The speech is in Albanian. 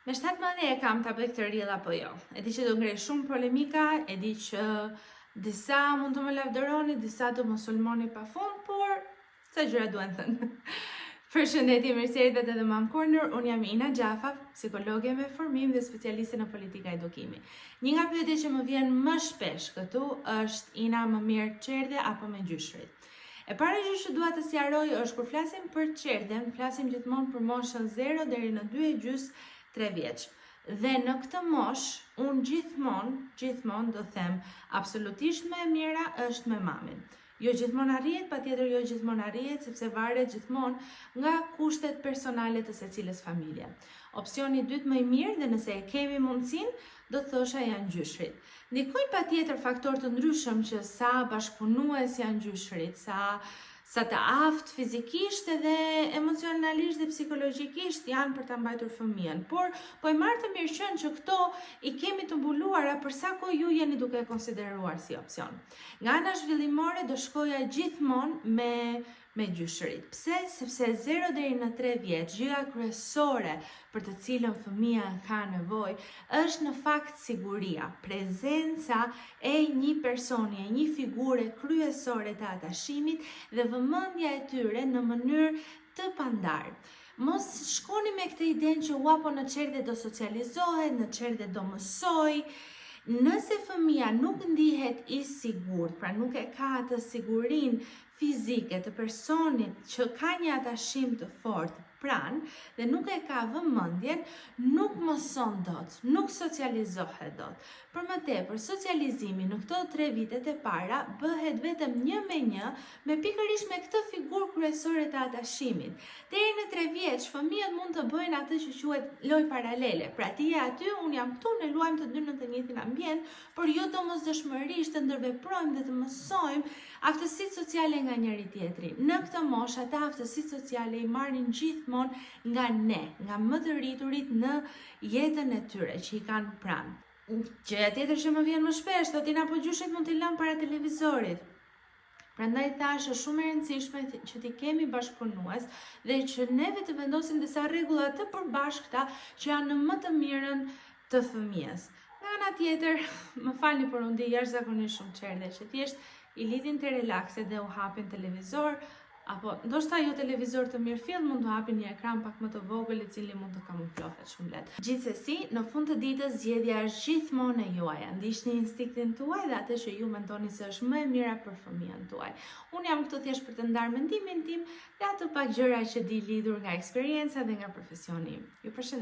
Me 17 e kam ta bëj këtë reel apo jo. E di që do ngrej shumë polemika, e di që disa mund të më lavdëroni, disa do më sulmoni pafund, por sa gjëra duhen thënë. Përshëndetje, mirësjellje edhe Mam Corner. Unë jam Ina Gjafa, psikologe me formim dhe specialiste në politika edukimi. Një nga pyetjet që më vjen më shpesh këtu është: Ina, më mirë çerdhe apo me gjyshrit? E para gjë që dua të sqaroj është kur flasim për çerdhen, flasim gjithmonë për moshën 0 deri në 2,3 vjeç. Dhe në këtë moshë, unë gjithmonë do them, absolutisht më e mira është me mamin. Jo gjithmonë arrihet, patjetër jo gjithmonë arrihet, sepse varet gjithmonë nga kushtet personale të secilës familje. Opsioni i dytë më i mirë, dhe nëse e kemi mundësinë, do të thosha janë gjyshrit. Ndikojnë patjetër faktorë të ndryshëm që sa bashkëpunues janë gjyshrit, sa të aftë fizikisht edhe emocionalisht dhe psikologjikisht janë për ta mbajtur fëmijën. Por po e marr të mirëqen që këto i kemi të mbuluara për sa kohë ju jeni duke konsideruar si opsion. Nga ana zhvillimore do shkoja gjithmonë me gjyshrit. Pse? Sepse 0 deri në 3 vjeç, gjëja kryesore për të cilën fëmia ka nevojë është në fakt siguria, prezenca e një personi, e një figure kryesore të atashimit dhe vëmendja e tyre në mënyrë të pandarë. Mos shkoni me këtë idenë që po në çerdhe do socializohet, në çerdhe do mësoj. Nëse fëmia nuk ndihet i sigurt, pra nuk e ka atë sigurinë fizike të personit që ka një atashim të fortë pranë dhe nuk e ka vëmendjen, nuk mëson dot, nuk socializohet dot. Për më tepër, socializimi në këto 3 vitet e para bëhet vetëm 1 me pikërisht me këtë figurë kryesore të atashimit. Deri në 3 vjeç, fëmijët mund të bëjnë atë që quhet lojë paralele. Pra ti je aty, unë jam këtu, ne luajmë të dy në të njëjtin ambient, por jo domosdoshmërisht të ndërveprojmë dhe të mësojmë aftësitë sociale nga njëri tjetri. Në këtë moshë, ata aftësitë sociale i marrin gjithmonë nga ne, nga më të rriturit në jetën e tyre që i kanë pranë. Gjëja tjetër që më vjen më shpesh, thotë Ina, po gjyshrit mund t'i lëmë para televizorit. Prandaj thash, është shumë e rëndësishme që t'i kemi bashkëpunues dhe që neve të vendosim disa rregulla të përbashkëta që janë në më të mirën të fëmijës. Nga ana tjetër, më falni por unë di jashtëzakonisht shumë çerdhe që thjesht i lidhin te relakse dhe u hapin televizor, apo ndoshta jo televizor të mirëfill, mund të hapin një ekran pak më të vogël i cili mund të kamuflohet shumë lehtë. Gjithsesi, në fund të ditës zgjedhja është gjithmonë e juaja. Ndiqni instinktin tuaj dhe atë që ju mendoni se është më e mira për fëmijën tuaj. Unë jam këtu thjesht për të ndarë mendimin tim dhe ato pak gjëra që di lidhur nga eksperienca dhe nga profesioni im. Ju përshëndes.